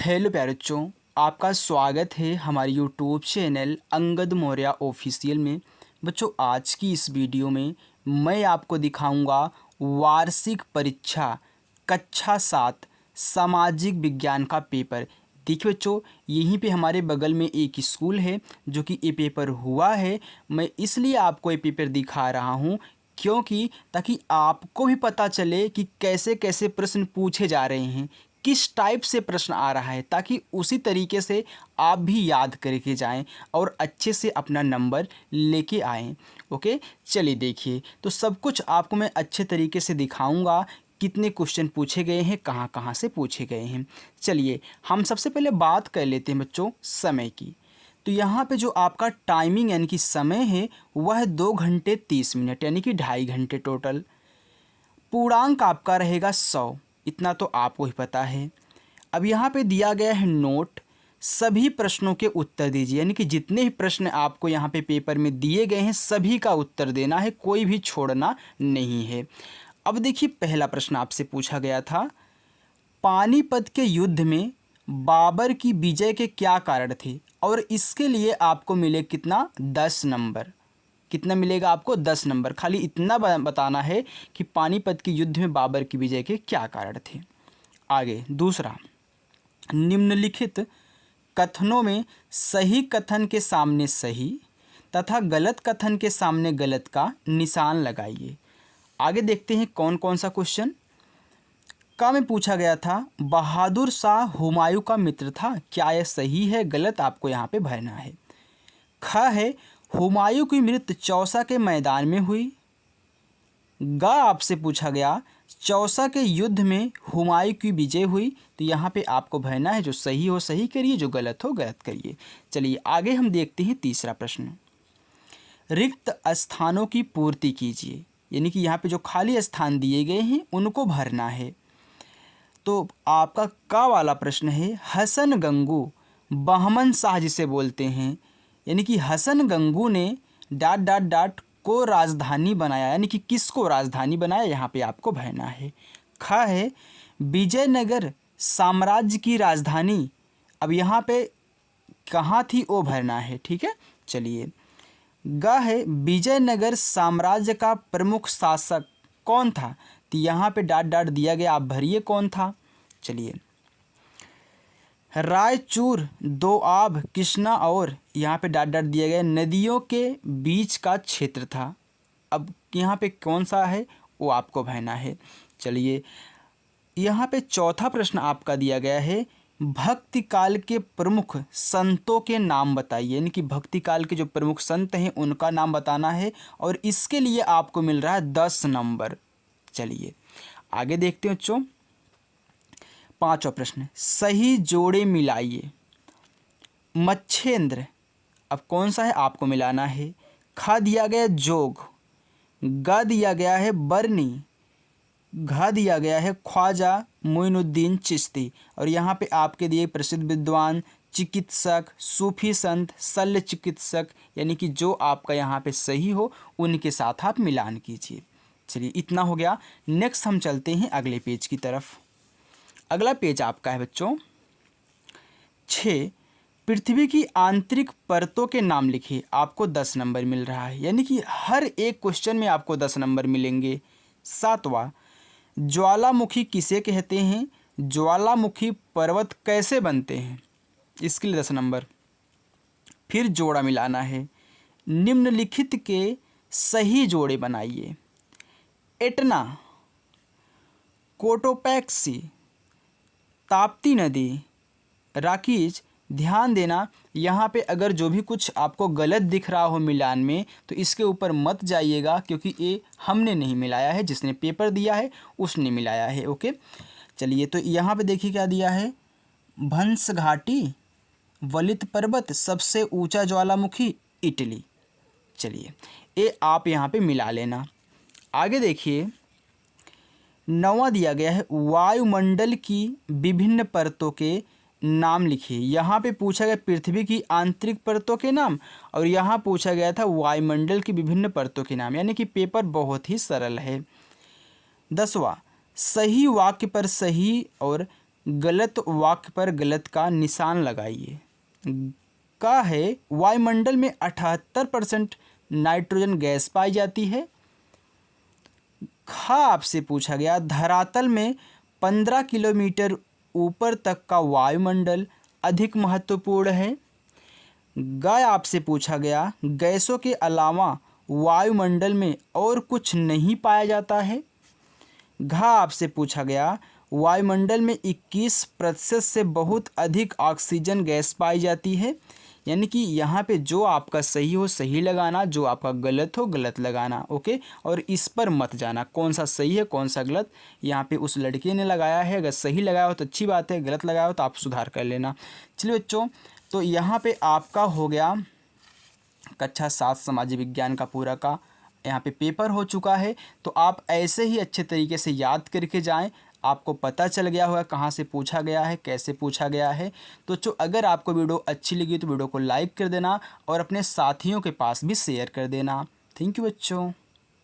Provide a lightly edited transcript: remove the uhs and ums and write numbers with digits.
Hello प्यारे बच्चों, आपका स्वागत है हमारे YouTube channel Angad Maurya official में। बच्चों, आज की इस वीडियो में मैं आपको दिखाऊंगा वार्षिक परीक्षा कक्षा 7 सामाजिक विज्ञान का पेपर। देखिए बच्चों, यहीं पे हमारे बगल में एक स्कूल है जो कि ये पेपर हुआ है। मैं इसलिए आपको ये पेपर दिखा रहा हूँ क्योंकि ताकि आपको भी पता चले कि कैसे कैसे प्रश्न पूछे जा रहे हैं, किस टाइप से प्रश्न आ रहा है, ताकि उसी तरीके से आप भी याद करके जाएं और अच्छे से अपना नंबर लेके आएं। ओके, चलिए देखिए, तो सब कुछ आपको मैं अच्छे तरीके से दिखाऊंगा, कितने क्वेश्चन पूछे गए हैं, कहाँ कहाँ से पूछे गए हैं। चलिए हम सबसे पहले बात कर लेते हैं बच्चों समय की। तो यहाँ पे जो आपका टाइमिंग यानी कि समय है वह 2 घंटे 30 मिनट यानी कि 2.5 घंटे टोटल। पूर्णांक आपका रहेगा 100, इतना तो आपको ही पता है। अब यहाँ पे दिया गया है नोट, सभी प्रश्नों के उत्तर दीजिए, यानी कि जितने भी प्रश्न आपको यहाँ पे पेपर में दिए गए हैं सभी का उत्तर देना है, कोई भी छोड़ना नहीं है। अब देखिए, पहला प्रश्न आपसे पूछा गया था, पानीपत के युद्ध में बाबर की विजय के क्या कारण थे, और इसके लिए आपको मिले कितना, 10 नंबर। कितना मिलेगा आपको, 10 नंबर। खाली इतना बताना है कि पानीपत के युद्ध में बाबर की विजय के क्या कारण थे। आगे दूसरा, निम्नलिखित कथनों में सही कथन के सामने सही तथा गलत कथन के सामने गलत का निशान लगाइए। आगे देखते हैं कौन कौन सा क्वेश्चन का में पूछा गया था। बहादुर शाह हुमायूं का मित्र था, क्या यह सही है गलत, आपको यहाँ पे भरना है। ख है, हुमायूं की मृत्यु चौसा के मैदान में हुई। ग आपसे पूछा गया, चौसा के युद्ध में हुमायूं की विजय हुई। तो यहाँ पे आपको भरना है, जो सही हो सही करिए, जो गलत हो गलत करिए। चलिए आगे हम देखते हैं तीसरा प्रश्न, रिक्त स्थानों की पूर्ति कीजिए, यानी कि यहाँ पे जो खाली स्थान दिए गए हैं उनको भरना है। तो आपका का वाला प्रश्न है, हसन गंगू बहमन शाह जिसे बोलते हैं, यानी कि हसन गंगू ने डॉट डॉट डॉट को राजधानी बनाया, यानी कि किसको राजधानी बनाया, यहाँ पे आपको भरना है। ख है, विजयनगर साम्राज्य की राजधानी, अब यहाँ पे कहाँ थी वो भरना है, ठीक है। चलिए, ग है, विजयनगर साम्राज्य का प्रमुख शासक कौन था, तो यहाँ पे डॉट डॉट दिया गया, आप भरिए कौन था। चलिए, रायचूर दोआब कृष्णा और यहाँ पे डॉट डॉट दिया गया नदियों के बीच का क्षेत्र था। अब यहाँ पे कौन सा है वो आपको भरना है। चलिए, यहाँ पे चौथा प्रश्न आपका दिया गया है, भक्ति काल के प्रमुख संतों के नाम बताइए, यानी कि भक्ति काल के जो प्रमुख संत हैं उनका नाम बताना है, और इसके लिए आपको मिल रहा है 10 नंबर। चलिए आगे देखते हैं बच्चों, पांचवा प्रश्न, सही जोड़े मिलाइए। मच्छेंद्र, अब कौन सा है आपको मिलाना है। ख दिया गया जोग, ग दिया गया है बरनी, घ दिया गया है ख्वाजा मोइनुद्दीन चिश्ती, और यहाँ पे आपके दिए प्रसिद्ध विद्वान, चिकित्सक, सूफी संत, शल्य चिकित्सक, यानी कि जो आपका यहाँ पे सही हो उनके साथ आप मिलान कीजिए। चलिए इतना हो गया। नेक्स्ट हम चलते हैं अगले पेज की तरफ। अगला पेज आपका है बच्चों 6, पृथ्वी की आंतरिक परतों के नाम लिखिए, आपको 10 नंबर मिल रहा है, यानी कि हर एक क्वेश्चन में आपको 10 नंबर मिलेंगे। 7वां, ज्वालामुखी किसे कहते हैं, ज्वालामुखी पर्वत कैसे बनते हैं, इसके लिए 10 नंबर। फिर जोड़ा मिलाना है, निम्नलिखित के सही जोड़े बनाइए। एटना, कोटोपैक्सी, ताप्ती नदी, राकीज। ध्यान देना, यहाँ पे अगर जो भी कुछ आपको गलत दिख रहा हो मिलान में तो इसके ऊपर मत जाइएगा, क्योंकि ये हमने नहीं मिलाया है, जिसने पेपर दिया है उसने मिलाया है। ओके, चलिए, तो यहाँ पे देखिए क्या दिया है, भंस घाटी, वलित पर्वत, सबसे ऊंचा ज्वालामुखी, इटली। चलिए ये आप यहाँ पे मिला लेना। आगे देखिए, 9वां दिया गया है, वायुमंडल की विभिन्न परतों के नाम लिखिए। यहाँ पे पूछा गया पृथ्वी की आंतरिक परतों के नाम, और यहाँ पूछा गया था वायुमंडल की विभिन्न परतों के नाम, यानी कि पेपर बहुत ही सरल है। 10वां, सही वाक्य पर सही और गलत वाक्य पर गलत का निशान लगाइए। का है वायुमंडल में 78% नाइट्रोजन गैस पाई जाती है। खा आपसे पूछा गया धरातल में 15 किलोमीटर ऊपर तक का वायुमंडल अधिक महत्वपूर्ण है। गाय आपसे पूछा गया गैसों के अलावा वायुमंडल में और कुछ नहीं पाया जाता है। घा आपसे पूछा गया वायुमंडल में 21% से बहुत अधिक ऑक्सीजन गैस पाई जाती है। यानी कि यहाँ पे जो आपका सही हो सही लगाना, जो आपका गलत हो गलत लगाना। ओके, और इस पर मत जाना कौन सा सही है कौन सा गलत। यहाँ पे उस लड़के ने लगाया है, अगर सही लगाया हो तो अच्छी बात है, गलत लगाया हो तो आप सुधार कर लेना। चलिए बच्चों, तो यहाँ पे आपका हो गया कक्षा 7 सामाजिक विज्ञान का पूरा का यहाँ पे पेपर हो चुका है। तो आप ऐसे ही अच्छे तरीके से याद करके जाएं, आपको पता चल गया होगा कहाँ से पूछा गया है, कैसे पूछा गया है। तो अगर आपको वीडियो अच्छी लगी तो वीडियो को लाइक कर देना और अपने साथियों के पास भी शेयर कर देना। थैंक यू बच्चों।